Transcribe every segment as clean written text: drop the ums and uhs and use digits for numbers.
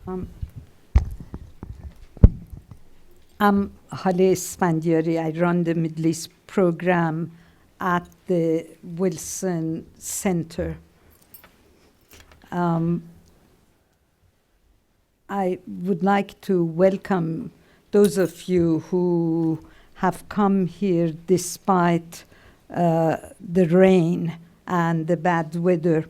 I'm Haleh Esfandiari. I run the Middle East program at the Wilson Center. I would like to welcome those of you who have come here despite the rain and the bad weather.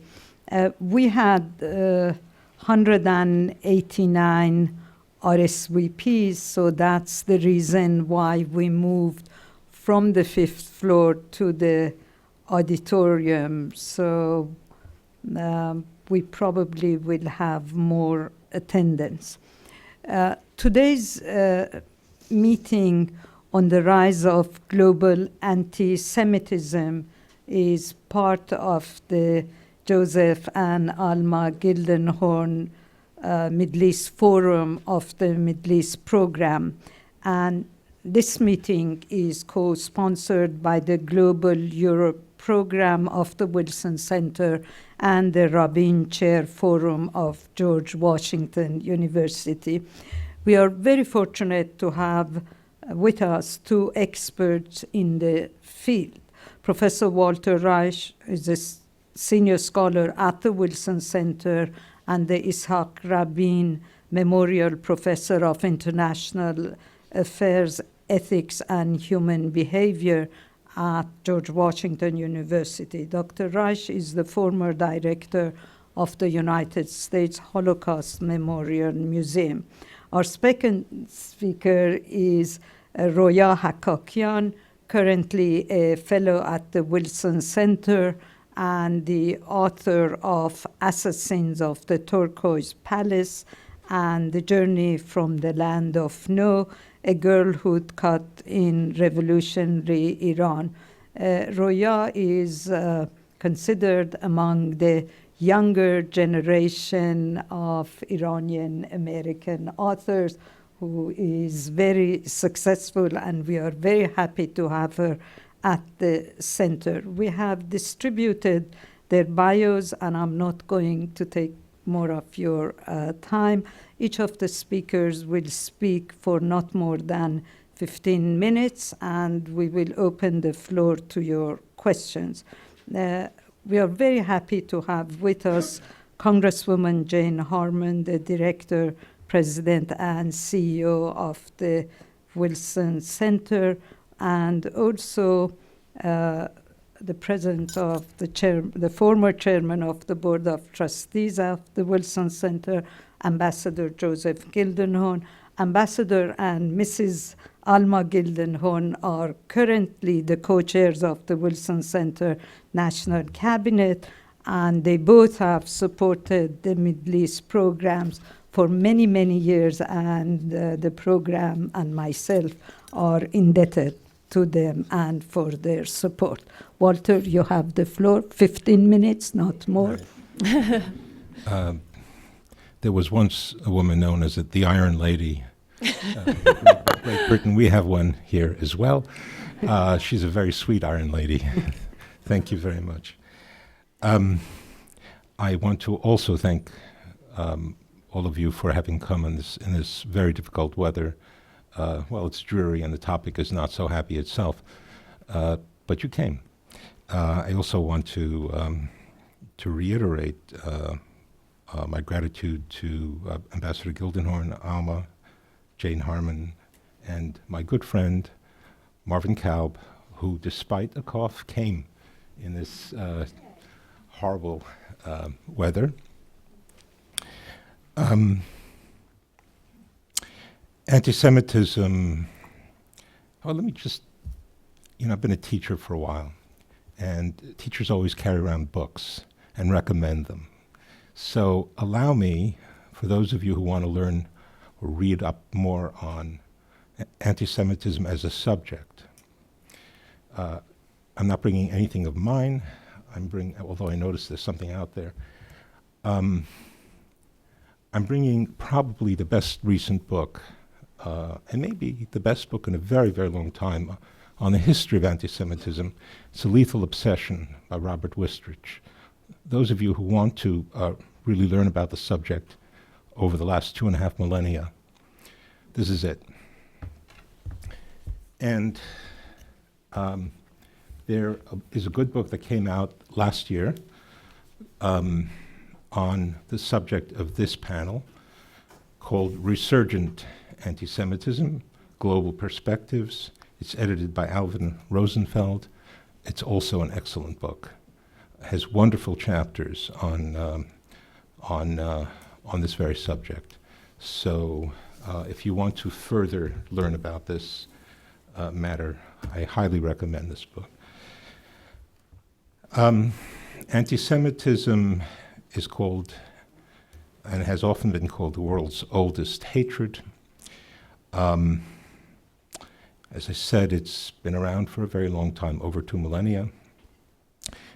We had 189 RSVPs, so that's the reason why we moved from the 5th floor to the auditorium. So we probably will have more attendance. Today's meeting on the rise of global anti-Semitism is part of the Joseph and Alma Gildenhorn Middle East Forum of the Middle East Program. And this meeting is co-sponsored by the Global Europe Program of the Wilson Center and the Rabin Chair Forum of George Washington University. We are very fortunate to have with us two experts in the field. Professor Walter Reich is a senior scholar at the Wilson Center and the Yitzhak Rabin Memorial Professor of International Affairs, Ethics, and Human Behavior at George Washington University. Dr. Reich is the former director of the United States Holocaust Memorial Museum. Our second speaker is Roya Hakakian, currently a fellow at the Wilson Center and the author of Assassins of the Turquoise Palace and The Journey from the Land of No, a Girlhood cut in revolutionary Iran. Roya is considered among the younger generation of Iranian American authors who is very successful, and we are very happy to have her at the center. We have distributed their bios, and I'm not going to take more of your time. Each of the speakers will speak for not more than 15 minutes, and we will open the floor to your questions. We are very happy to have with us Congresswoman Jane Harman, the Director, President, and CEO of the Wilson Center, and also the president of the former chairman of the Board of Trustees of the Wilson Center, Ambassador Joseph Gildenhorn. Ambassador and Mrs. Alma Gildenhorn are currently the co-chairs of the Wilson Center National Cabinet, and they both have supported the Middle East programs for many, many years, and the program and myself are indebted to them and for their support. Walter, you have the floor. 15 minutes, not more. Right. There was once a woman known as the Iron Lady. Great Britain, we have one here as well. She's a very sweet Iron Lady. Thank you very much. I want to also thank all of you for having come in this very difficult weather. Well, it's dreary and the topic is not so happy itself, but you came. I also want to reiterate my gratitude to Ambassador Gildenhorn, Alma, Jane Harman, and my good friend Marvin Kaub, who, despite a cough, came in this horrible weather. Anti-Semitism, well, let me just, I've been a teacher for a while, and teachers always carry around books and recommend them. So allow me, for those of you who want to learn or read up more on anti-Semitism as a subject, I'm not bringing anything of mine. Although I noticed there's something out there. I'm bringing probably the best recent book, and maybe the best book in a very, very long time, on the history of anti-Semitism. It's A Lethal Obsession by Robert Wistrich. Those of you who want to really learn about the subject over the last 2.5 millennia. This is it. And there is a good book that came out last year on the subject of this panel called Resurgent Anti-Semitism, Global Perspectives. It's edited by Alvin Rosenfeld. It's also an excellent book. It has wonderful chapters on this very subject. So if you want to further learn about this matter, I highly recommend this book. Anti-Semitism is called, and has often been called, the world's oldest hatred. As I said, it's been around for a very long time, over 2 millennia,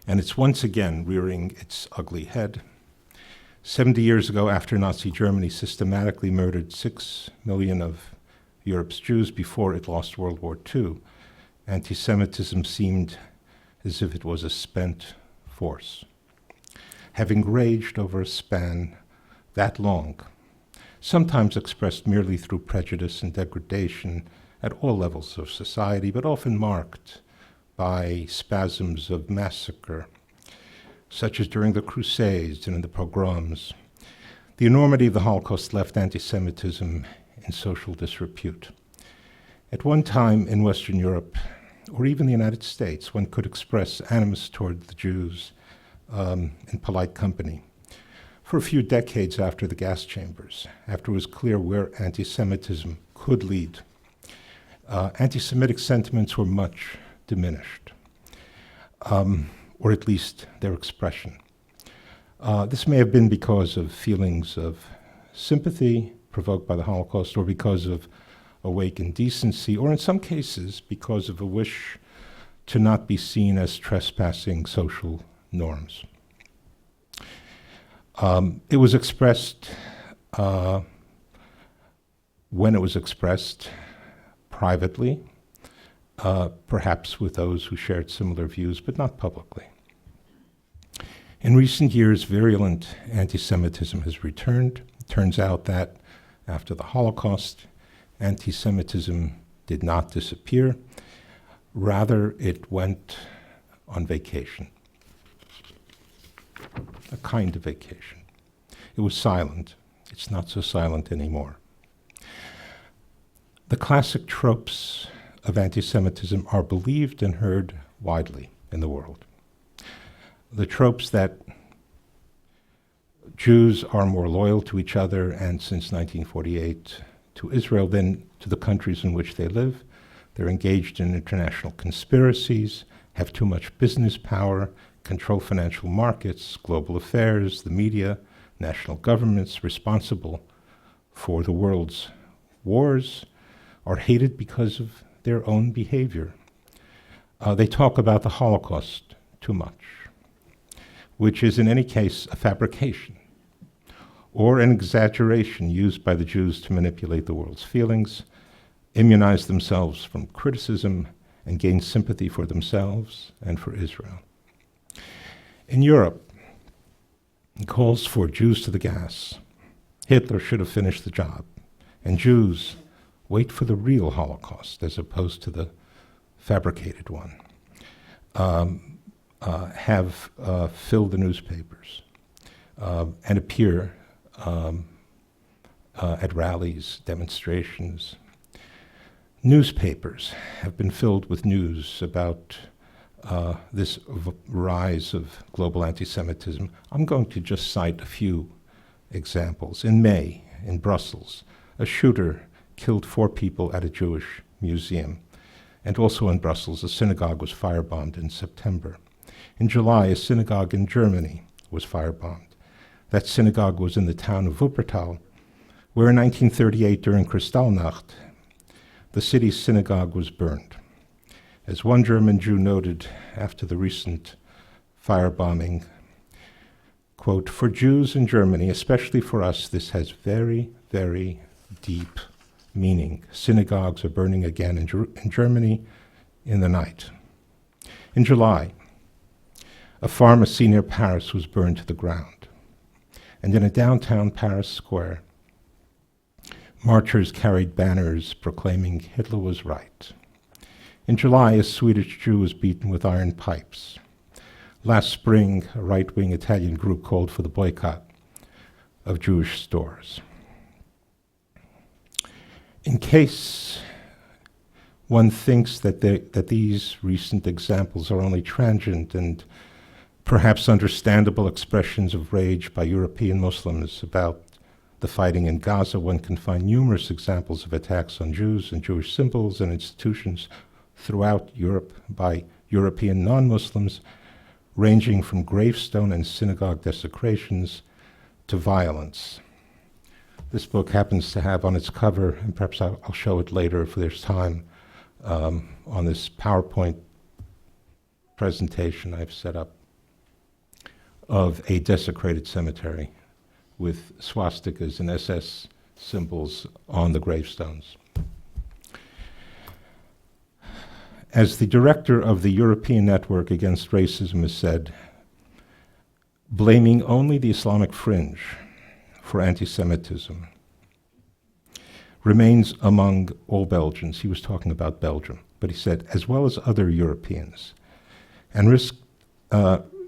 and it's once again rearing its ugly head. 70 years ago, after Nazi Germany systematically murdered 6 million of Europe's Jews before it lost World War II, anti-Semitism seemed as if it was a spent force. Having raged over a span that long, sometimes expressed merely through prejudice and degradation at all levels of society, but often marked by spasms of massacre, such as during the Crusades and in the pogroms. The enormity of the Holocaust left anti-Semitism in social disrepute. At one time in Western Europe, or even the United States, one could express animus toward the Jews in polite company. For a few decades after the gas chambers, after it was clear where anti-Semitism could lead, anti-Semitic sentiments were much diminished, or at least their expression. This may have been because of feelings of sympathy provoked by the Holocaust, or because of awakened decency, or in some cases because of a wish to not be seen as trespassing social norms. It was expressed, when it was expressed privately, perhaps with those who shared similar views, but not publicly. In recent years, virulent anti-Semitism has returned. It turns out that after the Holocaust, anti-Semitism did not disappear. Rather, it went on vacation, a kind of vacation. It was silent. It's not so silent anymore. The classic tropes of anti-Semitism are believed and heard widely in the world. The tropes that Jews are more loyal to each other and since 1948 to Israel than to the countries in which they live. They're engaged in international conspiracies, have too much business power, control financial markets, global affairs, the media, national governments responsible for the world's wars, are hated because of their own behavior. They talk about the Holocaust too much, which is in any case a fabrication or an exaggeration used by the Jews to manipulate the world's feelings, immunize themselves from criticism, and gain sympathy for themselves and for Israel. In Europe, it calls for Jews to the gas. Hitler should have finished the job. And Jews wait for the real Holocaust as opposed to the fabricated one. Have filled the newspapers and appear at rallies, demonstrations. Newspapers have been filled with news about this rise of global anti-Semitism. I'm going to just cite a few examples. In May, in Brussels, a shooter killed 4 people at a Jewish museum. And also in Brussels, a synagogue was firebombed in September. In July, a synagogue in Germany was firebombed. That synagogue was in the town of Wuppertal, where in 1938, during Kristallnacht, the city's synagogue was burned. As one German Jew noted after the recent firebombing, quote, "For Jews in Germany, especially for us, this has very, very deep meaning. Synagogues are burning again in Germany in the night." In July, a pharmacy near Paris was burned to the ground. And in a downtown Paris square, Marchers carried banners proclaiming Hitler was right. In July, a Swedish Jew was beaten with iron pipes. Last spring, a right-wing Italian group called for the boycott of Jewish stores. In case one thinks that these recent examples are only transient and perhaps understandable expressions of rage by European Muslims about the fighting in Gaza, one can find numerous examples of attacks on Jews and Jewish symbols and institutions throughout Europe by European non-Muslims, ranging from gravestone and synagogue desecrations to violence. This book happens to have on its cover, and perhaps I'll show it later if there's time, on this PowerPoint presentation I've set up of a desecrated cemetery with swastikas and SS symbols on the gravestones. As the director of the European Network Against Racism has said, blaming only the Islamic fringe for anti-Semitism remains among all Belgians. He was talking about Belgium, but he said, as well as other Europeans, and risk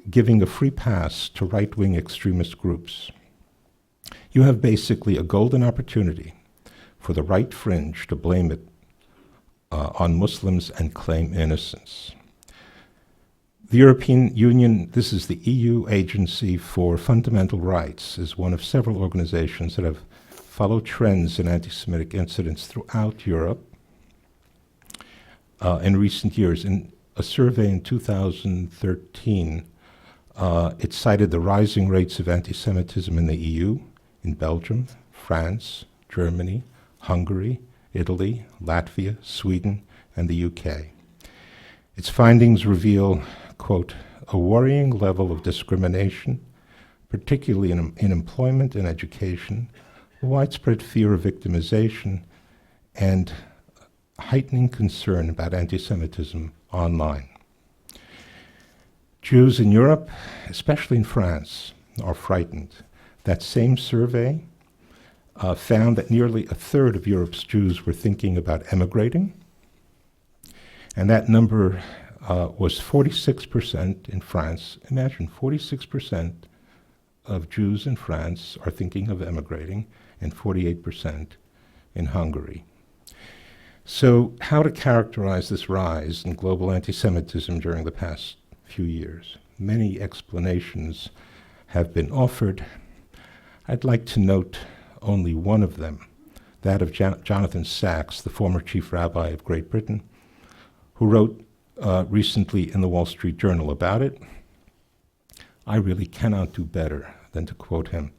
giving a free pass to right-wing extremist groups. You have basically a golden opportunity for the right fringe to blame it on Muslims and claim innocence. The European Union, this is the EU Agency for Fundamental Rights, is one of several organizations that have followed trends in anti-Semitic incidents throughout Europe in recent years. In a survey in 2013, it cited the rising rates of anti-Semitism in the EU, in Belgium, France, Germany, Hungary, Italy, Latvia, Sweden, and the UK. Its findings reveal, quote, a worrying level of discrimination, particularly in employment and education, a widespread fear of victimization, and heightening concern about anti-Semitism online. Jews in Europe, especially in France, are frightened. That same survey found that nearly a third of Europe's Jews were thinking about emigrating, and that number was 46% in France. Imagine, 46% of Jews in France are thinking of emigrating, and 48% in Hungary. So how to characterize this rise in global anti-Semitism during the past few years? Many explanations have been offered. I'd like to note only one of them, that of Jonathan Sacks, the former chief rabbi of Great Britain, who wrote recently in the Wall Street Journal about it. I really cannot do better than to quote him.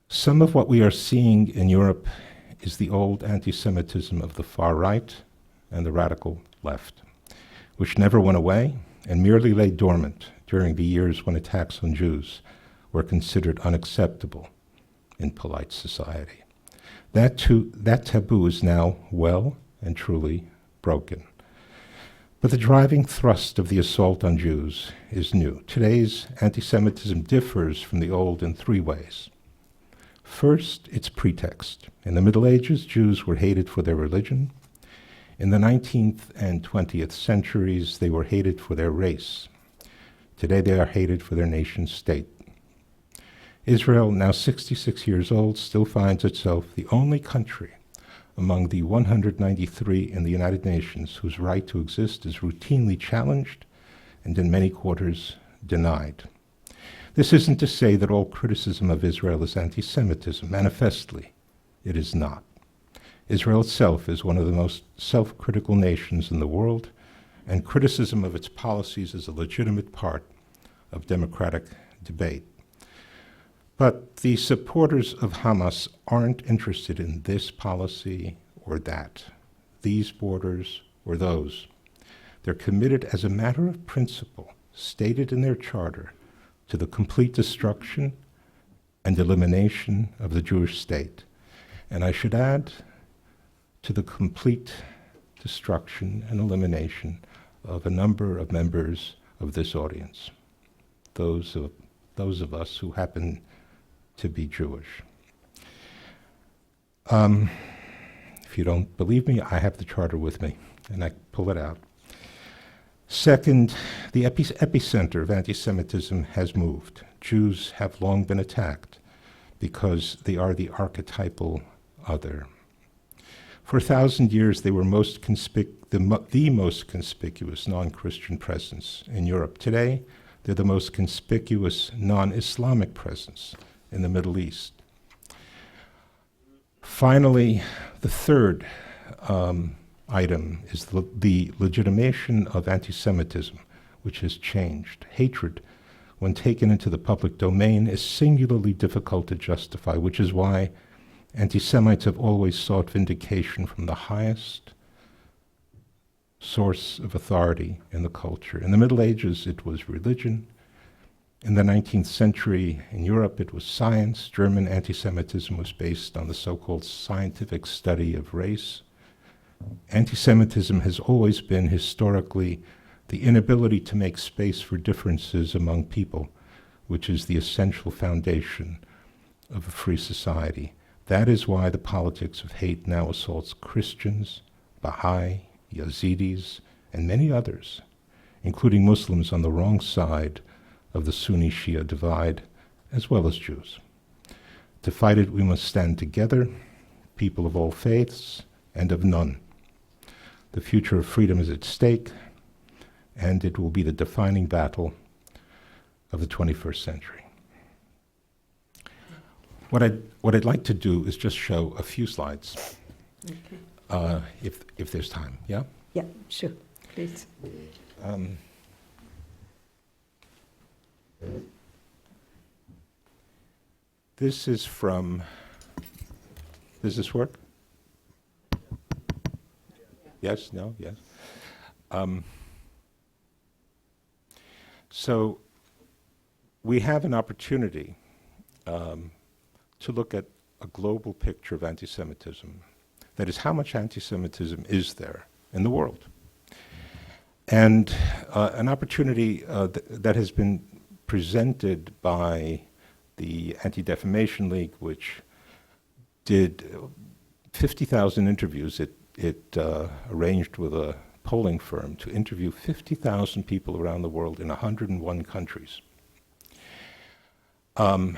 Some of what we are seeing in Europe is the old anti-Semitism of the far right and the radical left, which never went away and merely lay dormant during the years when attacks on Jews were considered unacceptable in polite society. That taboo is now well and truly broken. But the driving thrust of the assault on Jews is new. Today's anti-Semitism differs from the old in three ways. First, its pretext. In the Middle Ages, Jews were hated for their religion. In the 19th and 20th centuries, they were hated for their race. Today, they are hated for their nation state. Israel, now 66 years old, still finds itself the only country among the 193 in the United Nations whose right to exist is routinely challenged and in many quarters denied. This isn't to say that all criticism of Israel is anti-Semitism. Manifestly, it is not. Israel itself is one of the most self-critical nations in the world, and criticism of its policies is a legitimate part of democratic debate. But the supporters of Hamas aren't interested in this policy or that, these borders or those. They're committed as a matter of principle, stated in their charter, to the complete destruction and elimination of the Jewish state. And I should add, to the complete destruction and elimination of a number of members of this audience, those of us who happen to be Jewish. If you don't believe me, I have the charter with me, and I pull it out. Second, the epicenter of anti-Semitism has moved. Jews have long been attacked because they are the archetypal other. For 1,000 years, they were the most conspicuous non-Christian presence in Europe. Today, they're the most conspicuous non-Islamic presence in the Middle East. Finally, the third item is the legitimation of anti-Semitism, which has changed. Hatred, when taken into the public domain, is singularly difficult to justify, which is why anti-Semites have always sought vindication from the highest source of authority in the culture. In the Middle Ages, it was religion. In the 19th century, in Europe, it was science. German anti-Semitism was based on the so-called scientific study of race. Anti-Semitism has always been, historically, the inability to make space for differences among people, which is the essential foundation of a free society. That is why the politics of hate now assaults Christians, Baha'i, Yazidis, and many others, including Muslims on the wrong side of the Sunni-Shia divide, as well as Jews. To fight it, we must stand together, people of all faiths and of none. The future of freedom is at stake, and it will be the defining battle of the 21st century. What I'd like to do is just show a few slides, Okay. if there's time. Yeah? Yeah, sure, please. This is from, does this work? Yes, no, yes. So we have an opportunity to look at a global picture of anti-Semitism. That is, how much anti-Semitism is there in the world? And an opportunity that has been presented by the Anti-Defamation League, which did 50,000 interviews. It arranged with a polling firm to interview 50,000 people around the world in 101 countries. And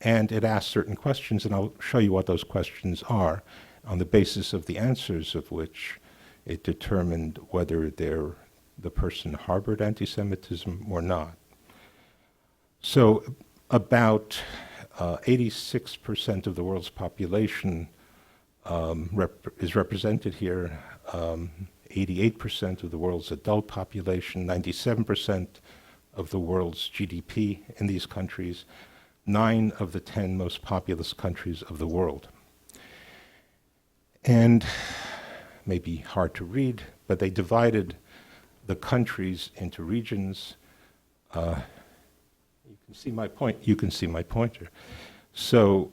it asked certain questions, and I'll show you what those questions are, on the basis of the answers of which it determined whether the person harbored anti-Semitism or not. So about 86% of the world's population is represented here, 88% of the world's adult population, 97% of the world's GDP in these countries, 9 of the 10 most populous countries of the world. And maybe hard to read, but they divided the countries into regions. You can see my point. You can see my pointer. So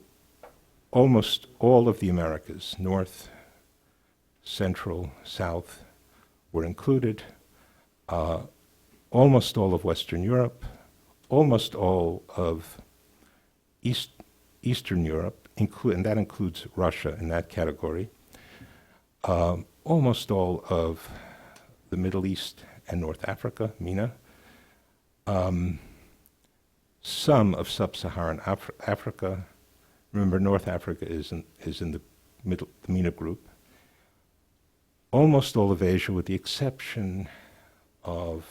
almost all of the Americas, North, Central, South, were included. Almost all of Western Europe, almost all of Eastern Europe, and that includes Russia in that category. Almost all of the Middle East and North Africa, MENA. Some of sub-Saharan Africa. Remember, North Africa is in the MENA group. Almost all of Asia, with the exception of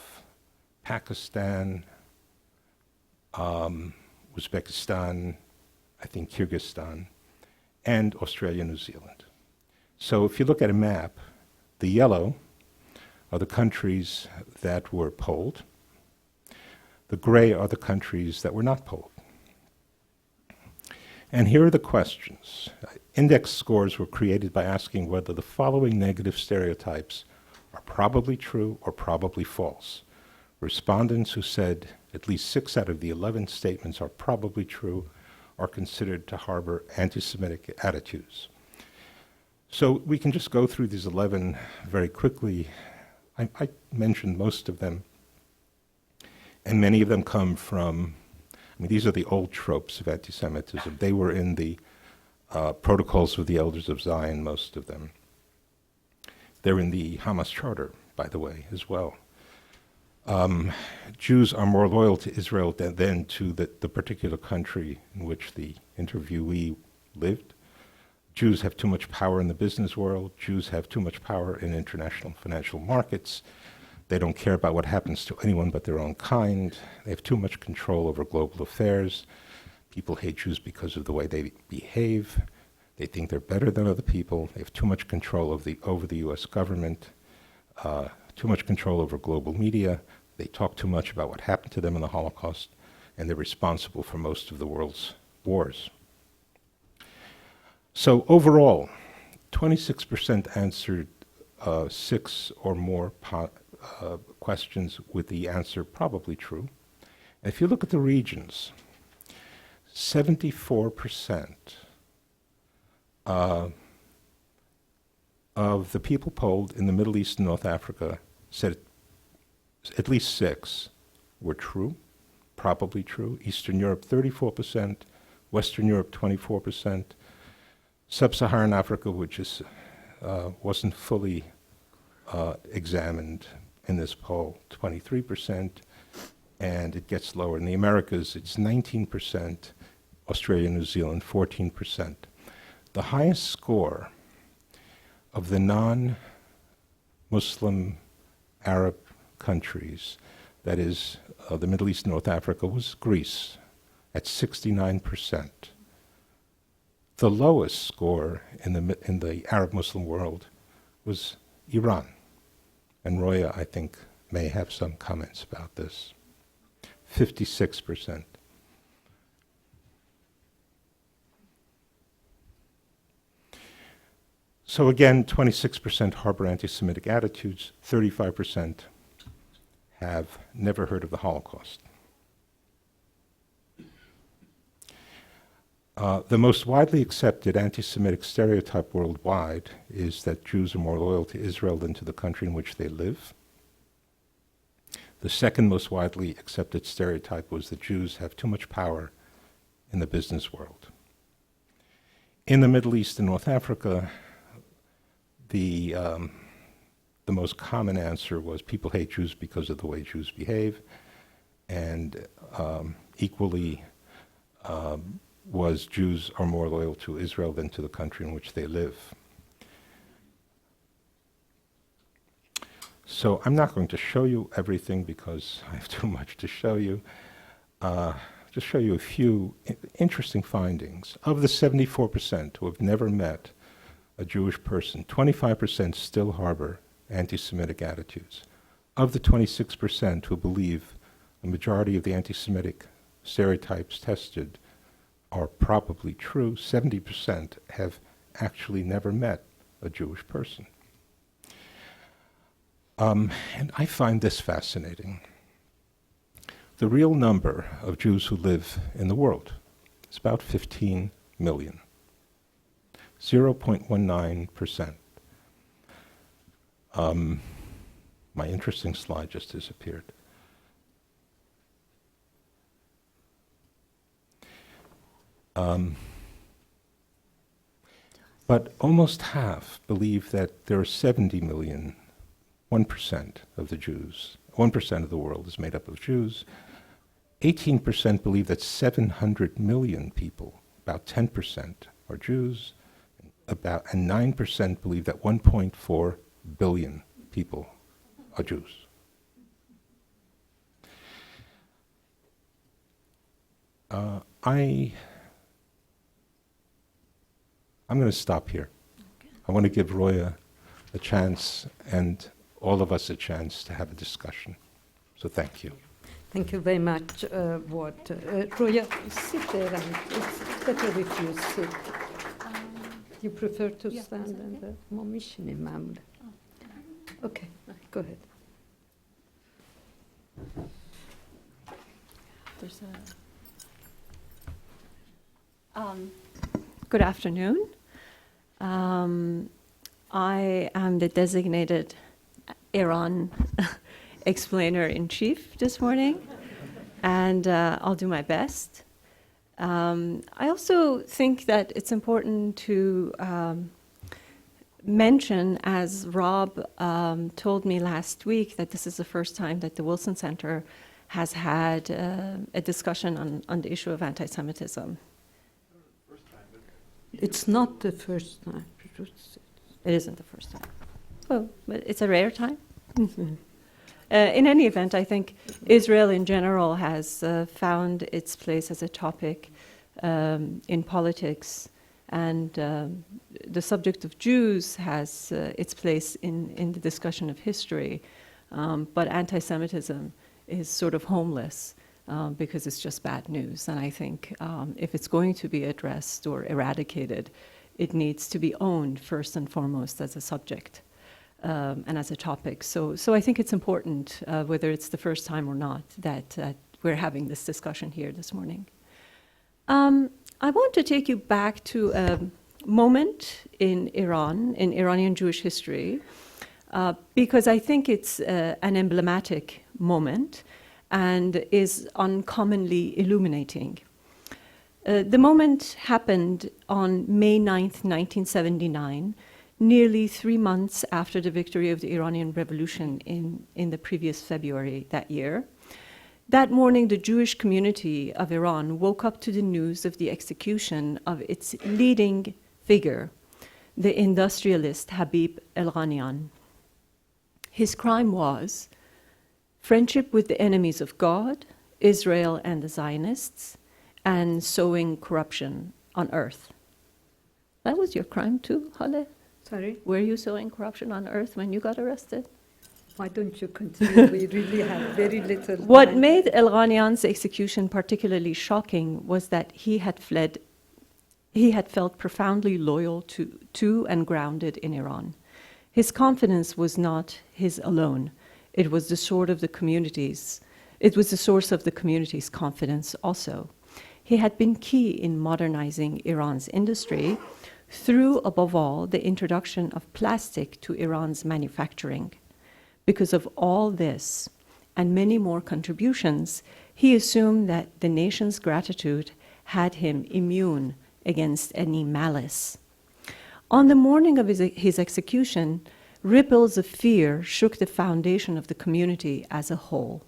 Pakistan, Uzbekistan, I think Kyrgyzstan, and Australia, New Zealand. So if you look at a map, the yellow are the countries that were polled. The gray are the countries that were not polled. And here are the questions. Index scores were created by asking whether the following negative stereotypes are probably true or probably false. Respondents who said at least 6 out of the 11 statements are probably true are considered to harbor anti-Semitic attitudes. So we can just go through these 11 very quickly. I mentioned most of them, and many of them come from, these are the old tropes of anti-Semitism. They were in the Protocols of the Elders of Zion, most of them. They're in the Hamas Charter, by the way, as well. Jews are more loyal to Israel than to the particular country in which the interviewee lived. Jews have too much power in the business world. Jews have too much power in international financial markets. They don't care about what happens to anyone but their own kind. They have too much control over global affairs. People hate Jews because of the way they behave. They think they're better than other people. They have too much control over the US government, too much control over global media. They talk too much about what happened to them in the Holocaust, and they're responsible for most of the world's wars. So overall, 26% answered 6 or more questions with the answer probably true. And if you look at the regions, 74% of the people polled in the Middle East and North Africa said at least 6 were true, probably true. Eastern Europe, 34%, Western Europe, 24%, Sub-Saharan Africa, which wasn't fully examined in this poll, 23%, and it gets lower. In the Americas, it's 19%, Australia and New Zealand, 14%. The highest score of the non-Muslim Arab countries, that is, the Middle East and North Africa, was Greece at 69%. The lowest score in the Arab Muslim world was Iran. And Roya, I think, may have some comments about this. 56%. So again, 26% harbor anti-Semitic attitudes, 35% have never heard of the Holocaust. The most widely accepted anti-Semitic stereotype worldwide is that Jews are more loyal to Israel than to the country in which they live. The second most widely accepted stereotype was that Jews have too much power in the business world. In the Middle East and North Africa, the most common answer was people hate Jews because of the way Jews behave, and equally was Jews are more loyal to Israel than to the country in which they live. So I'm not going to show you everything because I have too much to show you. Just show you a few interesting findings. Of the 74% who have never met a Jewish person, 25% still harbor anti-Semitic attitudes. Of the 26% who believe the majority of the anti-Semitic stereotypes tested are probably true, 70% have actually never met a Jewish person. And I find this fascinating. The real number of Jews who live in the world is about 15 million, 0.19%. My interesting slide just disappeared. But almost half believe that there are 70 million, 1% of the Jews, 1% of the world is made up of Jews. 18% believe that 700 million people, about 10%, are Jews, and 9% believe that 1.4 billion people are Jews. I'm going to stop here. Okay. I want to give Roya a chance and all of us a chance to have a discussion. So thank you. Thank you very much. Roya, sit there, and it's better if you sit. You prefer to stand and ما میشینیم معمولا. Okay, go ahead. There's good afternoon. I am the designated Iran explainer-in-chief this morning, and I'll do my best. I also think that it's important to mention, as Rob told me last week, that this is the first time that the Wilson Center has had a discussion on the issue of anti-Semitism. It's not the first time. It isn't the first time. Oh, but it's a rare time. In any event, I think Israel in general has found its place as a topic in politics, and the subject of Jews has its place in the discussion of history, but anti-Semitism is sort of homeless because it's just bad news. And I think if it's going to be addressed or eradicated, it needs to be owned first and foremost as a subject and as a topic. So I think it's important, whether it's the first time or not, that we're having this discussion here this morning. I want to take you back to a moment in Iran, in Iranian Jewish history, because I think it's an emblematic moment and is uncommonly illuminating. The moment happened on May 9th, 1979, nearly 3 months after the victory of the Iranian Revolution in the previous February that year. That morning, the Jewish community of Iran woke up to the news of the execution of its leading figure, the industrialist Habib El-Ghanian. His crime was friendship with the enemies of God, Israel and the Zionists, and sowing corruption on earth. That was your crime too, Haleh? Sorry? Were you sowing corruption on earth when you got arrested? Why don't you continue? We really have very little time. What made El-Ghanian's execution particularly shocking was that he had felt profoundly loyal to and grounded in Iran. His confidence was not his alone. It was the source of the community's confidence also. He had been key in modernizing Iran's industry through, above all, the introduction of plastic to Iran's manufacturing. Because of all this and many more contributions, he assumed that the nation's gratitude had him immune against any malice. On the morning of his execution, ripples of fear shook the foundation of the community as a whole.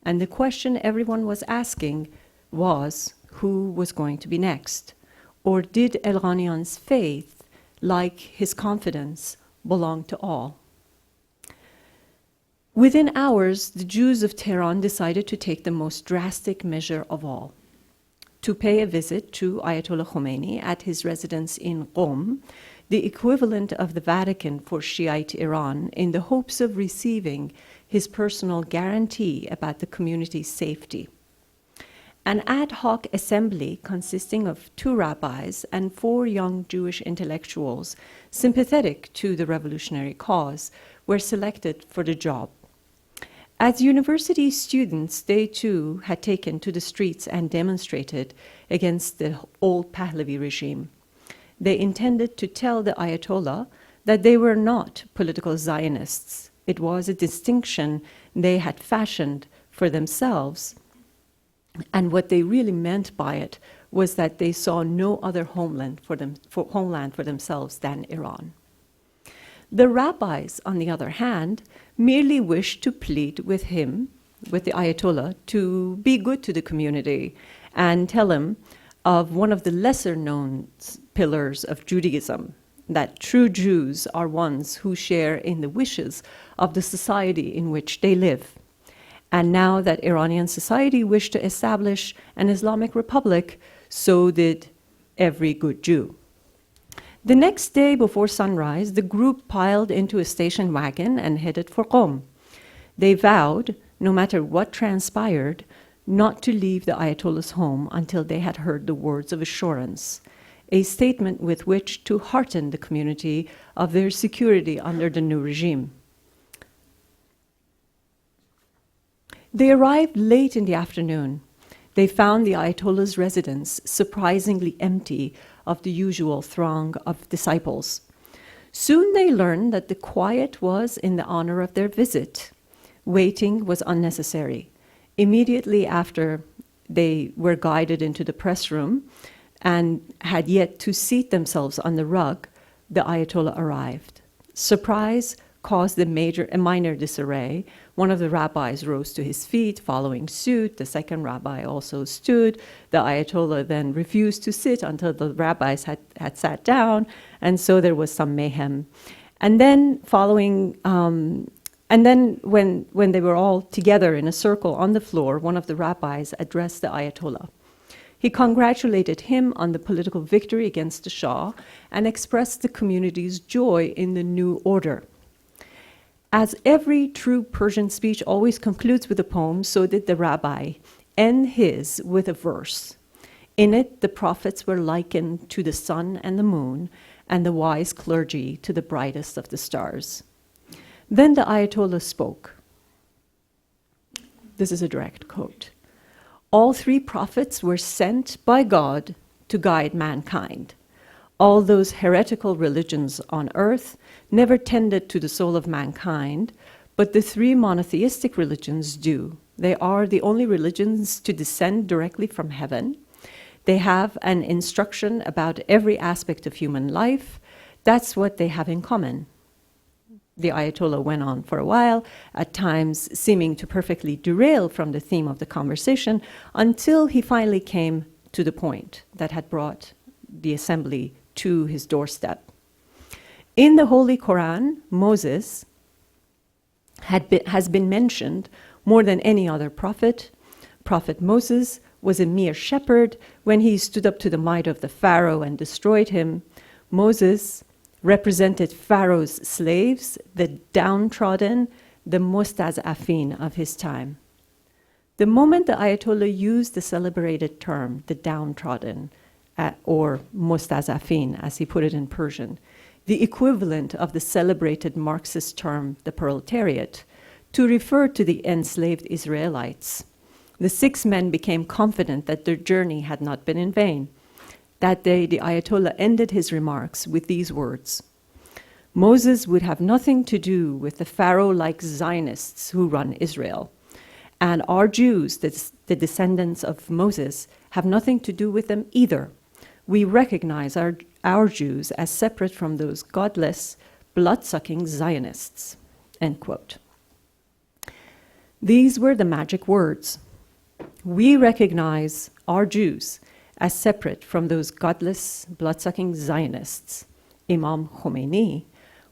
And the question everyone was asking was, who was going to be next? Or did El-Ghanian's faith, like his confidence, belong to all? Within hours, the Jews of Tehran decided to take the most drastic measure of all, to pay a visit to Ayatollah Khomeini at his residence in Qom, the equivalent of the Vatican for Shiite Iran, in the hopes of receiving his personal guarantee about the community's safety. An ad hoc assembly consisting of 2 rabbis and 4 young Jewish intellectuals sympathetic to the revolutionary cause were selected for the job. As university students, they too had taken to the streets and demonstrated against the old Pahlavi regime. They intended to tell the Ayatollah that they were not political Zionists. It was a distinction they had fashioned for themselves, and what they really meant by it was that they saw no other homeland for themselves than Iran. The rabbis, on the other hand, merely wished to plead with him, with the Ayatollah, to be good to the community and tell him of one of the lesser-known pillars of Judaism, that true Jews are ones who share in the wishes of the society in which they live. And now that Iranian society wished to establish an Islamic republic, so did every good Jew. The next day before sunrise, the group piled into a station wagon and headed for Qom. They vowed, no matter what transpired, not to leave the Ayatollah's home until they had heard the words of assurance, a statement with which to hearten the community of their security under the new regime. They arrived late in the afternoon. They found the Ayatollah's residence surprisingly empty of the usual throng of disciples. Soon they learned that the quiet was in the honor of their visit. Waiting was unnecessary. Immediately after they were guided into the press room and had yet to seat themselves on the rug, the Ayatollah arrived. Surprise caused a minor disarray. One of the rabbis rose to his feet, following suit. The second rabbi also stood. The Ayatollah then refused to sit until the rabbis had sat down, and so there was some mayhem. And then when they were all together in a circle on the floor, one of the rabbis addressed the Ayatollah. He congratulated him on the political victory against the Shah and expressed the community's joy in the new order. As every true Persian speech always concludes with a poem, so did the rabbi end his with a verse. In it, the prophets were likened to the sun and the moon, and the wise clergy to the brightest of the stars. Then the Ayatollah spoke. This is a direct quote. All three prophets were sent by God to guide mankind. All those heretical religions on earth never tended to the soul of mankind, but the three monotheistic religions do. They are the only religions to descend directly from heaven. They have an instruction about every aspect of human life. That's what they have in common. The Ayatollah went on for a while, at times seeming to perfectly derail from the theme of the conversation, until he finally came to the point that had brought the assembly to his doorstep. In the Holy Quran, Moses has been mentioned more than any other prophet. Prophet Moses was a mere shepherd when he stood up to the might of the Pharaoh and destroyed him. Moses represented Pharaoh's slaves, the downtrodden, the mustaz'afin of his time. The moment the Ayatollah used the celebrated term, the downtrodden, or mustaz'afin, as he put it in Persian, the equivalent of the celebrated Marxist term, the proletariat, to refer to the enslaved Israelites, the six men became confident that their journey had not been in vain. That day, the Ayatollah ended his remarks with these words: Moses would have nothing to do with the Pharaoh-like Zionists who run Israel. And our Jews, the descendants of Moses, have nothing to do with them either. We recognize our Jews as separate from those godless, blood-sucking Zionists. End quote. These were the magic words. We recognize our Jews as separate from those godless, blood-sucking Zionists. Imam Khomeini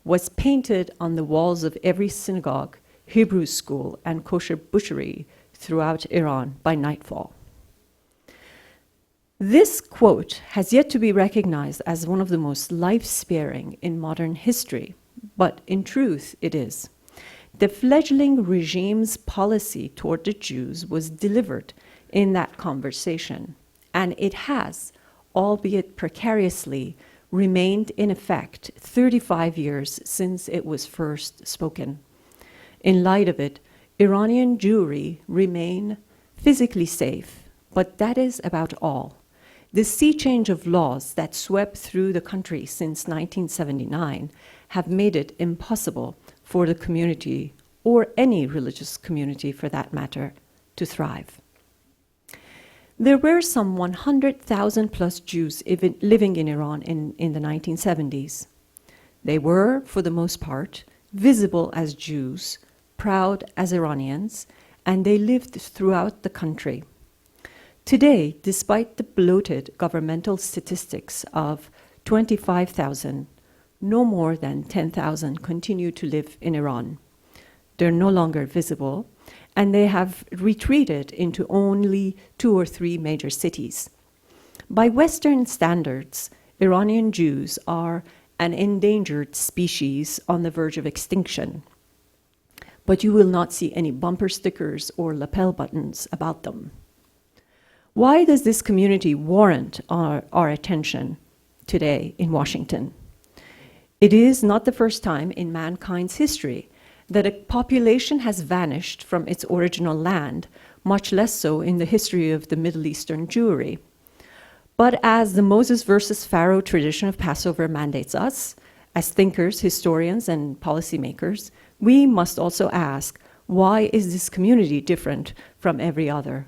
was painted on the walls of every synagogue, Hebrew school, and kosher butchery throughout Iran by nightfall. This quote has yet to be recognized as one of the most life-sparing in modern history, but in truth it is. The fledgling regime's policy toward the Jews was delivered in that conversation, and it has, albeit precariously, remained in effect 35 years since it was first spoken. In light of it, Iranian Jewry remain physically safe, but that is about all. The sea change of laws that swept through the country since 1979 have made it impossible for the community, or any religious community for that matter, to thrive. There were some 100,000 plus Jews living in Iran in the 1970s. They were, for the most part, visible as Jews, proud as Iranians, and they lived throughout the country. Today, despite the bloated governmental statistics of 25,000, no more than 10,000 continue to live in Iran. They're no longer visible, and they have retreated into only 2 or 3 major cities. By Western standards, Iranian Jews are an endangered species on the verge of extinction, but you will not see any bumper stickers or lapel buttons about them. Why does this community warrant our attention today in Washington? It is not the first time in mankind's history that a population has vanished from its original land, much less so in the history of the Middle Eastern Jewry. But as the Moses versus Pharaoh tradition of Passover mandates us, as thinkers, historians, and policymakers, we must also ask, why is this community different from every other?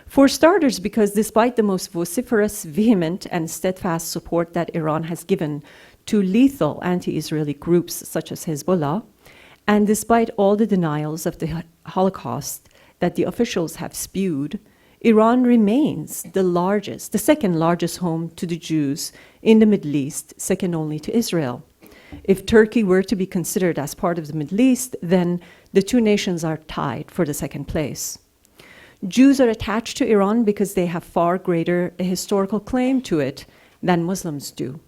For starters, because despite the most vociferous, vehement, and steadfast support that Iran has given to lethal anti-Israeli groups such as Hezbollah, and despite all the denials of the Holocaust that the officials have spewed, Iran remains the second largest home to the Jews in the Middle East, second only to Israel. If Turkey were to be considered as part of the Middle East, then the two nations are tied for the second place. Jews are attached to Iran because they have far greater historical claim to it than Muslims do.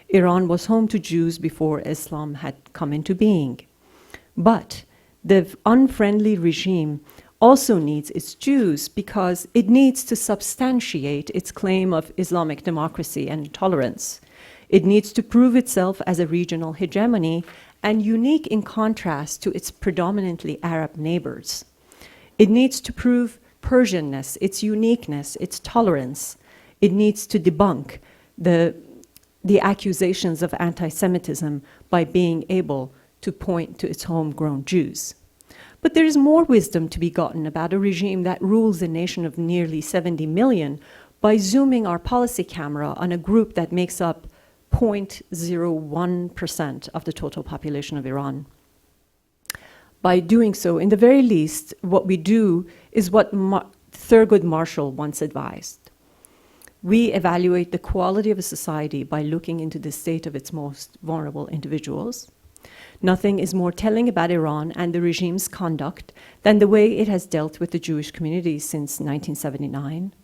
Iran was home to Jews before Islam had come into being. But the unfriendly regime also needs its Jews because it needs to substantiate its claim of Islamic democracy and tolerance. It needs to prove itself as a regional hegemony and unique in contrast to its predominantly Arab neighbors. It needs to prove Persianness, its uniqueness, its tolerance. It needs to debunk the accusations of anti-Semitism by being able to point to its homegrown Jews. But there is more wisdom to be gotten about a regime that rules a nation of nearly 70 million by zooming our policy camera on a group that makes up 0.01% of the total population of Iran. By doing so, in the very least, what we do is what Thurgood Marshall once advised. We evaluate the quality of a society by looking into the state of its most vulnerable individuals. Nothing is more telling about Iran and the regime's conduct than the way it has dealt with the Jewish community since 1979.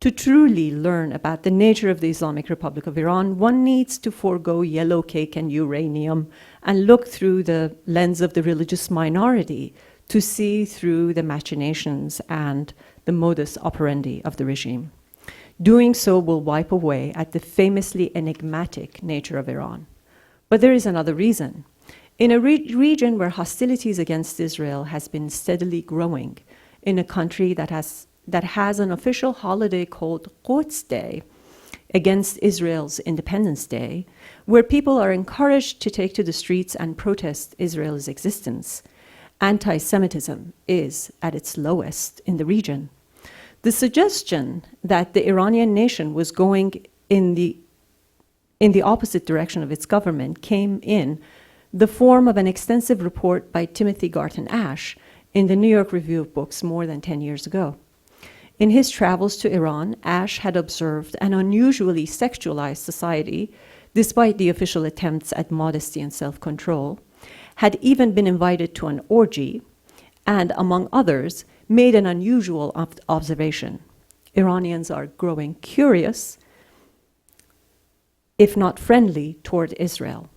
To truly learn about the nature of the Islamic Republic of Iran, one needs to forego yellow cake and uranium and look through the lens of the religious minority to see through the machinations and the modus operandi of the regime. Doing so will wipe away at the famously enigmatic nature of Iran. But there is another reason. In a region where hostilities against Israel has been steadily growing, in a country that has an official holiday called Quds Day, against Israel's Independence Day, where people are encouraged to take to the streets and protest Israel's existence, anti-Semitism is at its lowest in the region. The suggestion that the Iranian nation was going in the opposite direction of its government came in the form of an extensive report by Timothy Garton Ash in the New York Review of Books more than 10 years ago. In his travels to Iran, Ash had observed an unusually sexualized society, despite the official attempts at modesty and self-control, had even been invited to an orgy, and, among others, made an unusual observation. Iranians are growing curious, if not friendly, toward Israel.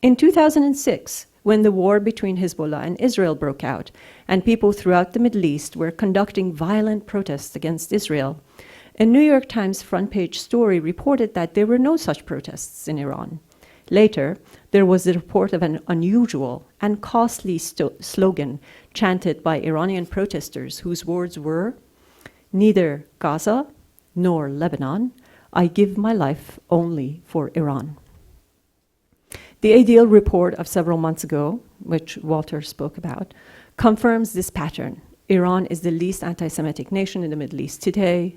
In 2006, when the war between Hezbollah and Israel broke out, and people throughout the Middle East were conducting violent protests against Israel, a New York Times front-page story reported that there were no such protests in Iran. Later, there was the report of an unusual and costly slogan chanted by Iranian protesters whose words were, "Neither Gaza nor Lebanon, I give my life only for Iran." The ADL report of several months ago, which Walter spoke about, confirms this pattern. Iran is the least anti-Semitic nation in the Middle East today.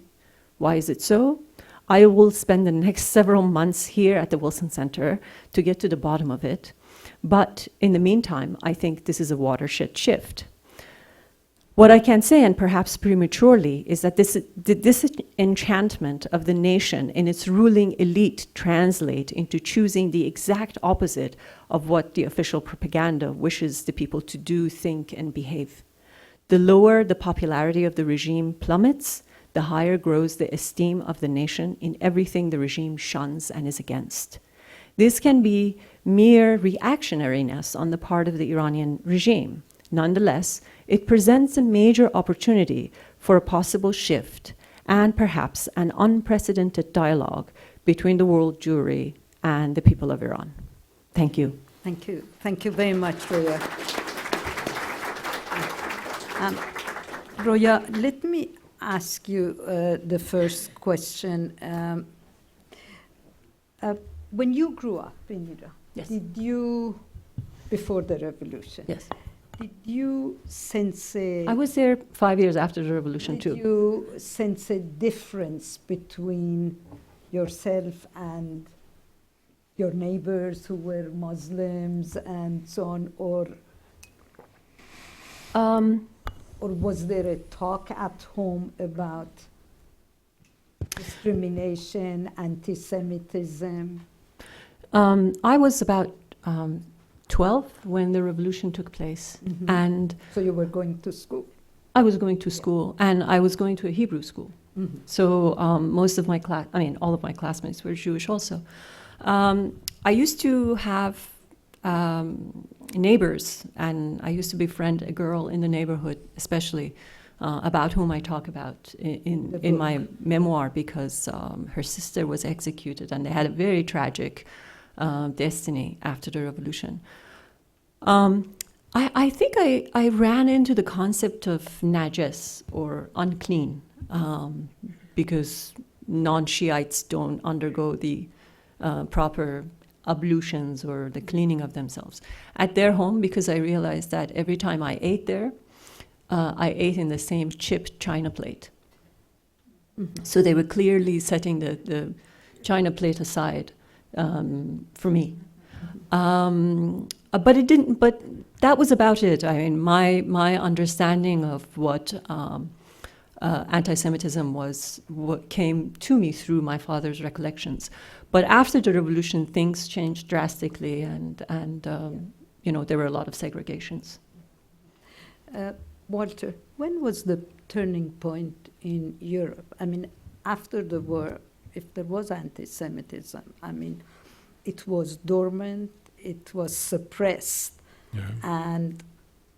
Why is it so? I will spend the next several months here at the Wilson Center to get to the bottom of it. But in the meantime, I think this is a watershed shift. What I can say, and perhaps prematurely, is that this disenchantment of the nation in its ruling elite translate into choosing the exact opposite of what the official propaganda wishes the people to do, think, and behave. The lower the popularity of the regime plummets, the higher grows the esteem of the nation in everything the regime shuns and is against. This can be mere reactionariness on the part of the Iranian regime. Nonetheless, it presents a major opportunity for a possible shift and perhaps an unprecedented dialogue between the world Jewry and the people of Iran. Thank you. Thank you. Thank you very much, Roya. Roya, let me ask you the first question. When you grew up in Iran, yes. did you, before the revolution, yes. Did you sense I was there 5 years after the revolution, too. Did you sense a difference between yourself and your neighbors who were Muslims and so on, or was there a talk at home about discrimination, anti-Semitism? I was about 12 when the revolution took place, and So you were going to school? I was going to school, and I was going to a Hebrew school. So most of my all of my classmates were Jewish also. I used to have neighbors, and I used to befriend a girl in the neighborhood, especially, about whom I talk about in my memoir, because her sister was executed, and they had a very tragic destiny after the revolution. I think I ran into the concept of najas, or unclean, because non-Shiites don't undergo the proper ablutions or the cleaning of themselves at their home, because I realized that every time I ate there, I ate in the same chipped china plate. So they were clearly setting the china plate aside for me. But it didn't. But that was about it. I mean, my understanding of what anti-Semitism was, what came to me through my father's recollections. But after the revolution, things changed drastically, and there were a lot of segregations. Walter, when was the turning point in Europe? I mean, after the war, if there was anti-Semitism, I mean, it was dormant, it was suppressed, and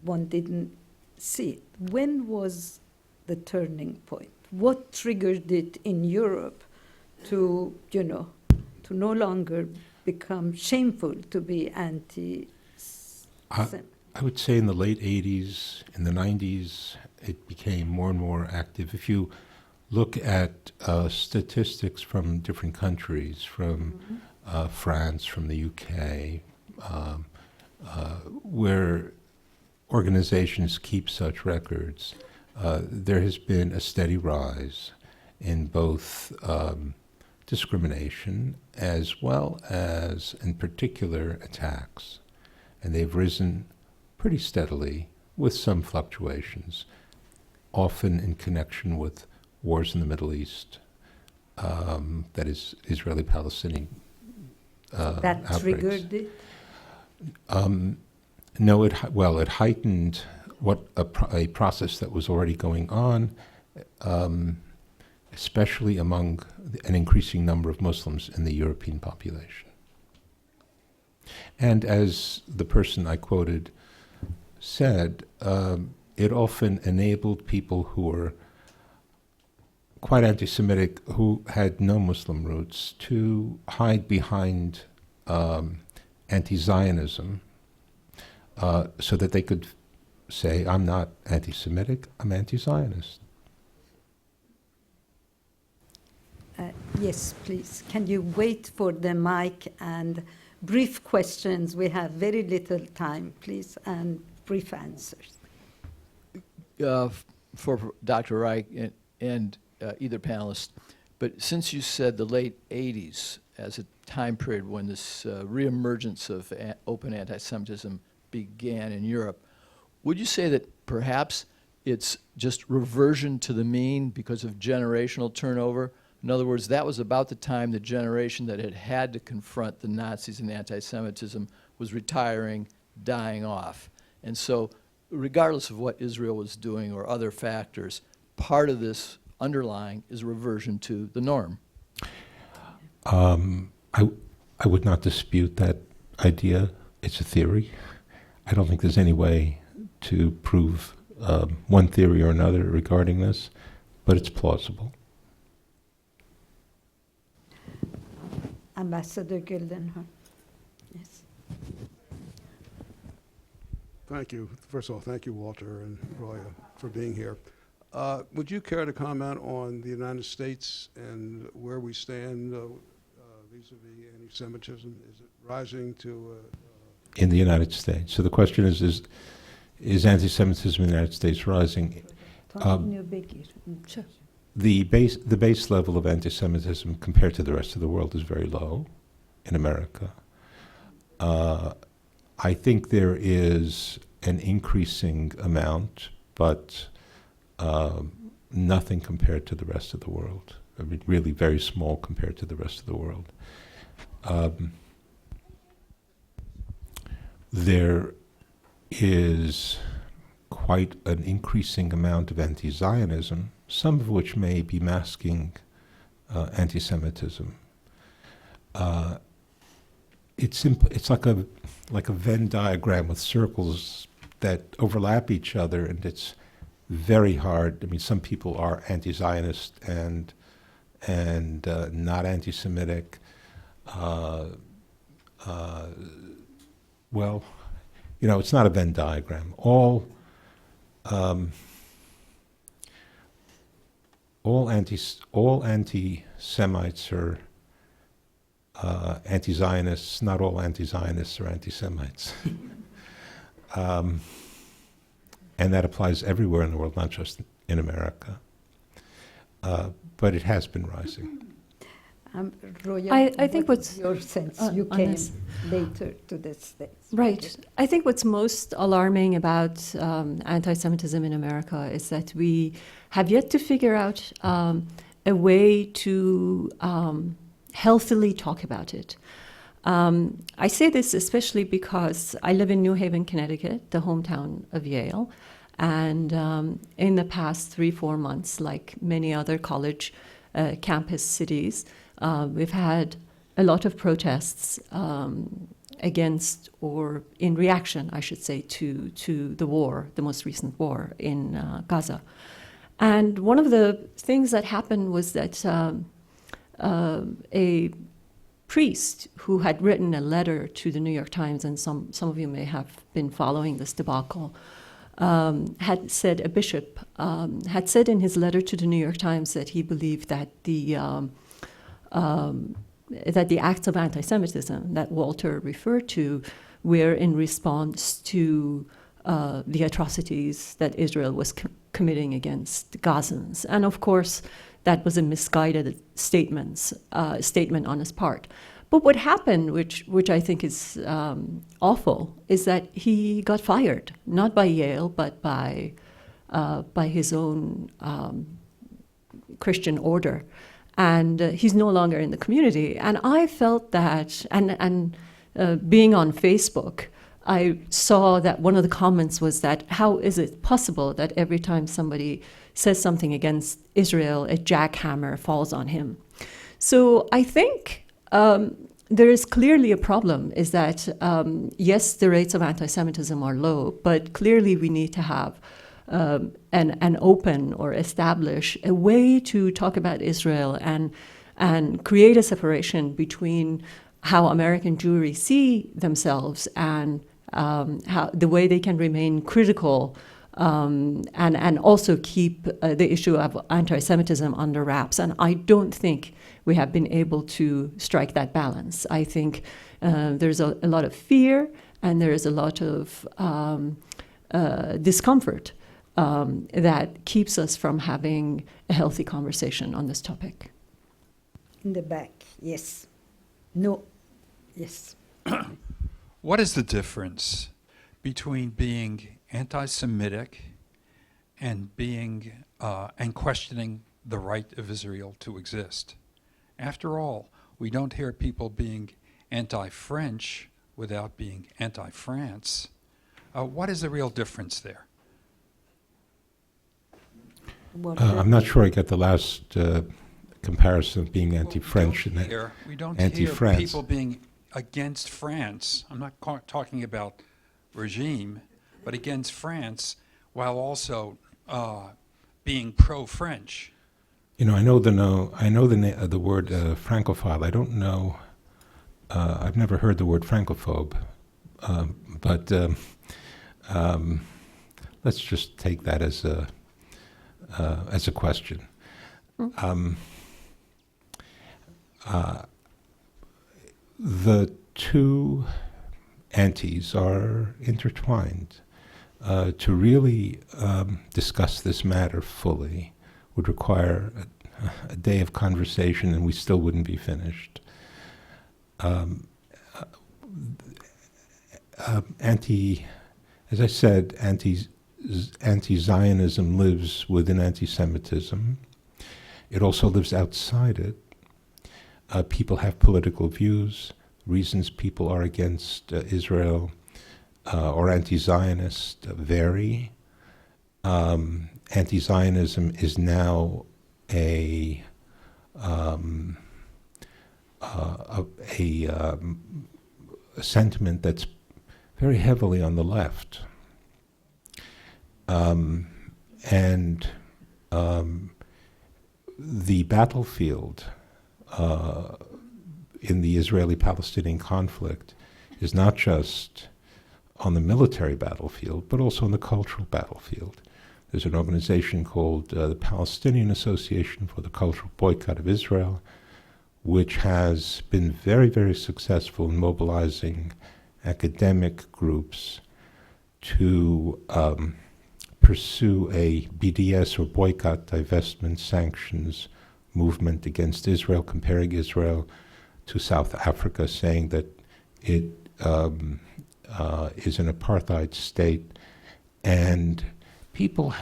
one didn't see it. When was the turning point? What triggered it in Europe to no longer become shameful to be anti-Semitic? I would say in the late 80s, in the 90s, it became more and more active. If you look at statistics from different countries, from France, from the UK, where organizations keep such records, there has been a steady rise in both discrimination as well as, in particular, attacks. And they've risen pretty steadily with some fluctuations, often in connection with wars in the Middle East, that is, Israeli-Palestinian that outbreaks. Triggered it? No, it heightened a process that was already going on, especially among an increasing number of Muslims in the European population. And as the person I quoted said, it often enabled people who were quite anti-Semitic, who had no Muslim roots, to hide behind anti-Zionism, so that they could say, I'm not anti-Semitic, I'm anti-Zionist. Yes, please. Can you wait for the mic, and brief questions? We have very little time, please, and brief answers. For Dr. Reich and either panelist, but since you said the late 80s as a time period when this reemergence of open anti-Semitism began in Europe, would you say that perhaps it's just reversion to the mean because of generational turnover? In other words, that was about the time the generation that had to confront the Nazis and anti-Semitism was retiring, dying off. And so regardless of what Israel was doing or other factors, part of this underlying is reversion to the norm. I would not dispute that idea. It's a theory. I don't think there's any way to prove one theory or another regarding this, but it's plausible. Ambassador Gildenhorn. Yes. Thank you. First of all, thank you, Walter and Roya, for being here. Would you care to comment on the United States and where we stand vis-a-vis anti-Semitism? Is it rising to... In the United States. So the question is is anti-Semitism in the United States rising? Sure. The base level of anti-Semitism compared to the rest of the world is very low in America. I think there is an increasing amount, but nothing compared to the rest of the world. I mean, really very small compared to the rest of the world. There is quite an increasing amount of anti-Zionism, some of which may be masking anti-Semitism. It's like a Venn diagram with circles that overlap each other, and it's very hard. I mean, some people are anti-Zionist and not anti-Semitic. Well, you know, it's not a Venn diagram. All anti-Semites are anti-Zionists. Not all anti-Zionists are anti-Semites. And that applies everywhere in the world, not just in America. But it has been rising. Roya, I think what what's is your sense? on You came this. later to the States. Right. I think what's most alarming about anti-Semitism in America is that we have yet to figure out a way to healthily talk about it. I say this especially because I live in New Haven, Connecticut, the hometown of Yale, and in the past 3-4 months, like many other college campus cities, we've had a lot of protests against, or in reaction, I should say, to the war, the most recent war in Gaza. And one of the things that happened was that a priest who had written a letter to the New York Times, and some of you may have been following this debacle, had said, a bishop had said in his letter to the New York Times that he believed that the acts of anti-Semitism that Walter referred to were in response to the atrocities that Israel was committing against Gazans. And of course, that was a misguided statement on his part. But what happened, which I think is awful, is that he got fired, not by Yale, but by his own Christian order. And he's no longer in the community. And I felt that, and being on Facebook, I saw that one of the comments was that, how is it possible that every time somebody says something against Israel, a jackhammer falls on him? So I think there is clearly a problem, is that, yes, the rates of anti-Semitism are low, but clearly we need to have an open or establish a way to talk about Israel and create a separation between how American Jewry see themselves and how the way they can remain critical and also keep the issue of anti-Semitism under wraps. And I don't think we have been able to strike that balance. I think there's a lot of fear and there is a lot of discomfort that keeps us from having a healthy conversation on this topic. In the back, yes. No, yes. What is the difference between being anti-Semitic and being and questioning the right of Israel to exist? After all, we don't hear people being anti-French without being anti-France. What is the real difference there? I'm not sure I got the last comparison of being anti-French and We don't anti-France. hear people being against France. I'm not talking about regime, but against France, while also being pro-French. You know, I know the word Francophile. I don't know. I've never heard the word Francophobe, but let's just take that as a question. The two antis are intertwined. to really discuss this matter fully would require a day of conversation, and we still wouldn't be finished. As I said, anti-Zionism lives within anti-Semitism. It also lives outside it. People have political views. Reasons people are against Israel or anti-Zionist vary. Anti-Zionism is now a sentiment that's very heavily on the left. The battlefield in the Israeli-Palestinian conflict is not just on the military battlefield, but also on the cultural battlefield. There's an organization called the Palestinian Association for the Cultural Boycott of Israel, which has been very, very successful in mobilizing academic groups to pursue a BDS, or boycott, divestment, sanctions movement against Israel, comparing Israel to South Africa, saying that it is an apartheid state. And people,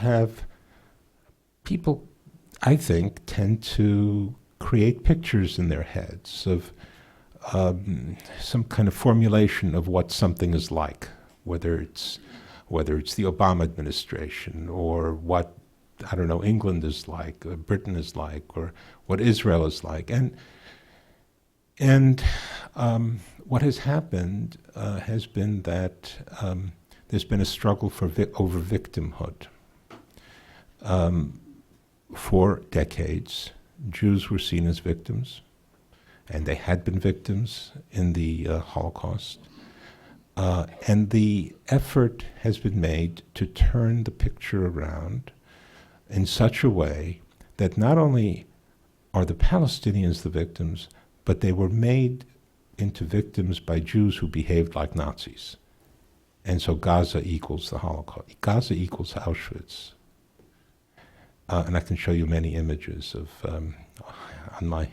I think, tend to create pictures in their heads of some kind of formulation of what something is like, whether it's the Obama administration, or what, I don't know, England is like, or Britain is like, or what Israel is like. And what has happened has been that there's been a struggle over victimhood. For decades, Jews were seen as victims, and they had been victims in the Holocaust. And the effort has been made to turn the picture around in such a way that not only are the Palestinians the victims, but they were made into victims by Jews who behaved like Nazis. And so Gaza equals the Holocaust. Gaza equals Auschwitz. And I can show you many images of on my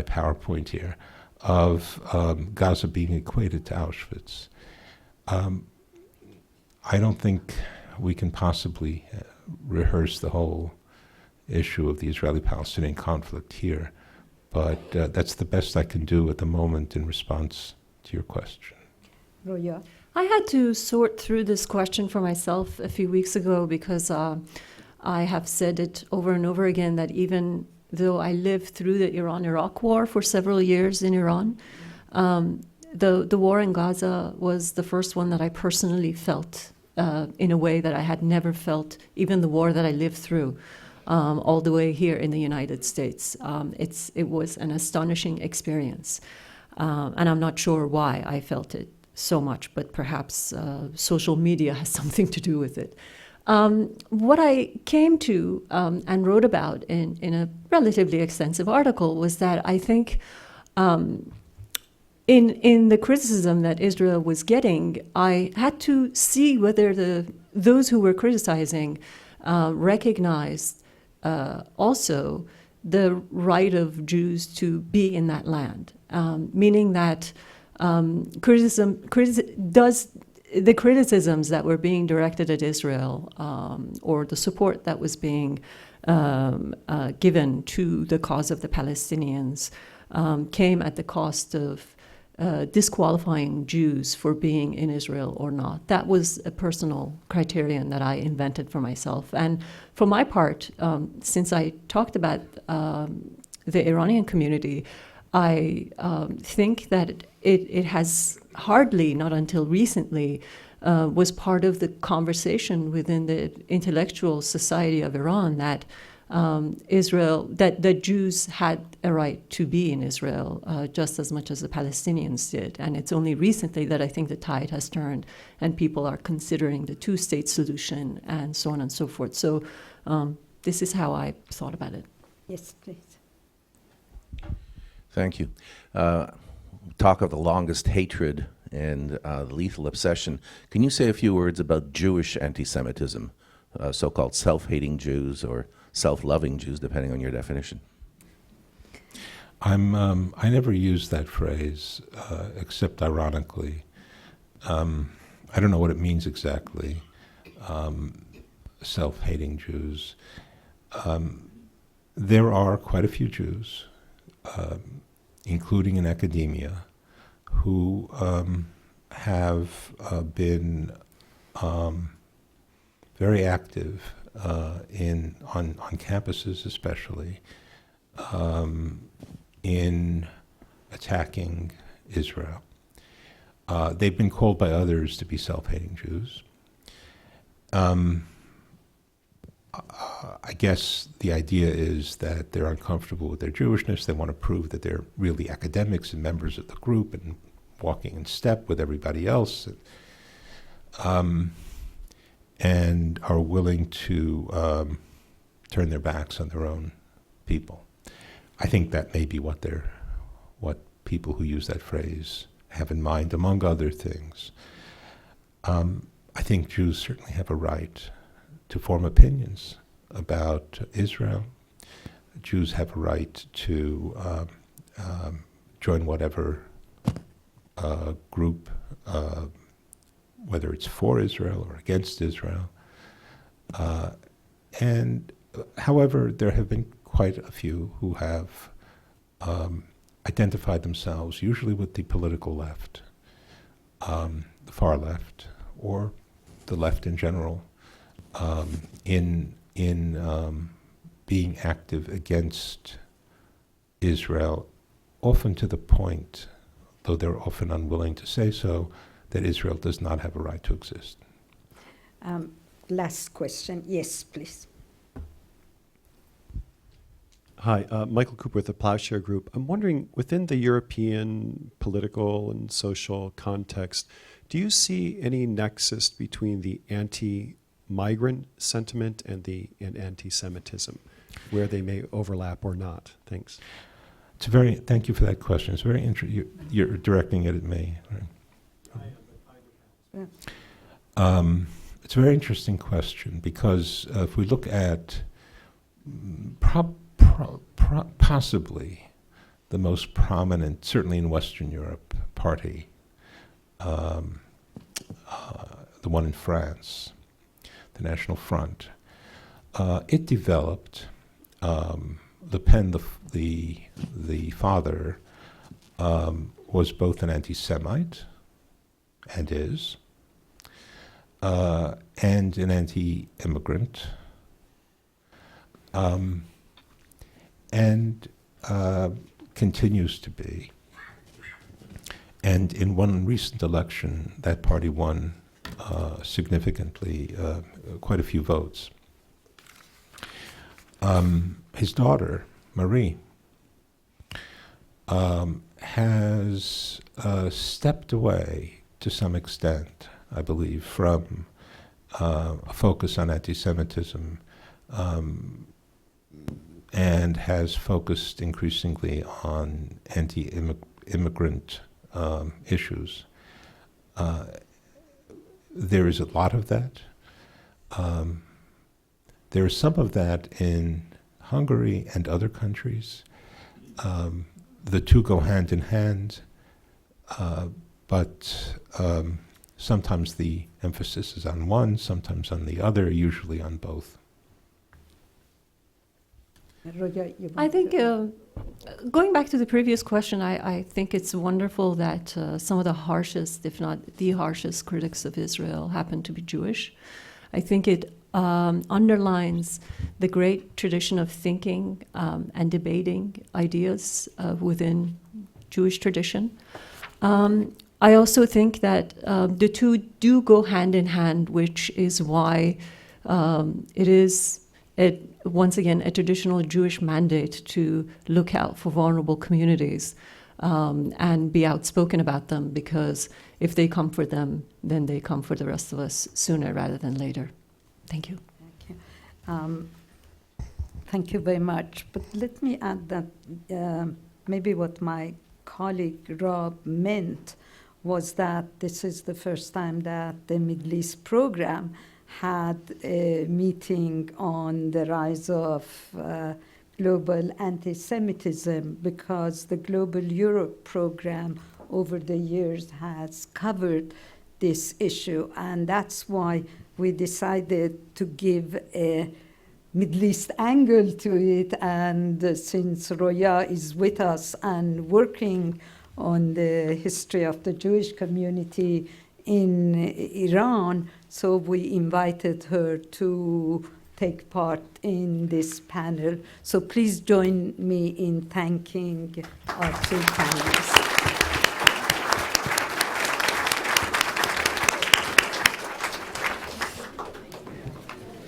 PowerPoint here of Gaza being equated to Auschwitz. I don't think we can possibly rehearse the whole issue of the Israeli-Palestinian conflict here, but that's the best I can do at the moment in response to your question. Roya? I had to sort through this question for myself a few weeks ago because I have said it over and over again that even though I lived through the Iran-Iraq war for several years in Iran, the war in Gaza was the first one that I personally felt in a way that I had never felt, even the war that I lived through all the way here in the United States. It was an astonishing experience, and I'm not sure why I felt it so much, but perhaps social media has something to do with it. What I came to and wrote about in a relatively extensive article was that I think in the criticism that Israel was getting, I had to see whether those who were criticizing recognized also the right of Jews to be in that land, meaning that the criticisms that were being directed at Israel, or the support that was being given to the cause of the Palestinians, came at the cost of disqualifying Jews for being in Israel or not. That was a personal criterion that I invented for myself. And for my part, since I talked about the Iranian community, I think that it has hardly, not until recently, was part of the conversation within the intellectual society of Iran that that Jews had a right to be in Israel just as much as the Palestinians did. And it's only recently that I think the tide has turned and people are considering the two-state solution and so on and so forth. So this is how I thought about it. Yes, please. Thank you. Talk of the longest hatred and the lethal obsession. Can you say a few words about Jewish anti-Semitism, so-called self-hating Jews or self-loving Jews, depending on your definition? I never use that phrase, except ironically. I don't know what it means exactly, self-hating Jews. There are quite a few Jews, including in academia, who have been very active on campuses, especially in attacking Israel. They've been called by others to be self-hating Jews. I guess the idea is that they're uncomfortable with their Jewishness. They want to prove that they're really academics and members of the group and walking in step with everybody else, and are willing to turn their backs on their own people. I think that may be what people who use that phrase have in mind, among other things. I think Jews certainly have a right to form opinions about Israel. Jews have a right to join whatever group, whether it's for Israel or against Israel. And however, there have been quite a few who have identified themselves, usually with the political left, the far left, or the left in general, in being active against Israel, often to the point, though they're often unwilling to say so, that Israel does not have a right to exist. Last question. Yes, please. Hi, Michael Cooper with the Plowshare Group. I'm wondering, within the European political and social context, do you see any nexus between the anti-migrant sentiment and anti-Semitism, where they may overlap or not? Thanks. Thank you for that question. It's very interesting. You're directing it at me. Right? It's a very interesting question because if we look at possibly the most prominent, certainly in Western Europe, party, the one in France, the National Front, it developed. Le Pen, the father, was both an anti-Semite, and is, and an anti-immigrant, and continues to be. And in one recent election, that party won significantly, quite a few votes. His daughter, Marie, has stepped away to some extent, I believe, from a focus on anti-Semitism, and has focused increasingly on anti-immigrant issues. There is a lot of that. There is some of that in Hungary and other countries. The two go hand in hand, but sometimes the emphasis is on one, sometimes on the other, usually on both. Roya, you I want think, to- going back to the previous question, I think it's wonderful that some of the harshest, if not the harshest, critics of Israel happen to be Jewish. I think it underlines the great tradition of thinking and debating ideas within Jewish tradition. I also think that the two do go hand in hand, which is why it is, once again, a traditional Jewish mandate to look out for vulnerable communities and be outspoken about them, because if they come for them, then they come for the rest of us sooner rather than later. Thank you. Thank you. Thank you very much. But let me add that maybe what my colleague Rob meant was that this is the first time that the Middle East program had a meeting on the rise of global anti-Semitism, because the Global Europe program over the years has covered this issue. And that's why we decided to give a Middle East angle to it. And since Roya is with us and working on the history of the Jewish community in Iran, so we invited her to take part in this panel. So please join me in thanking our two panelists.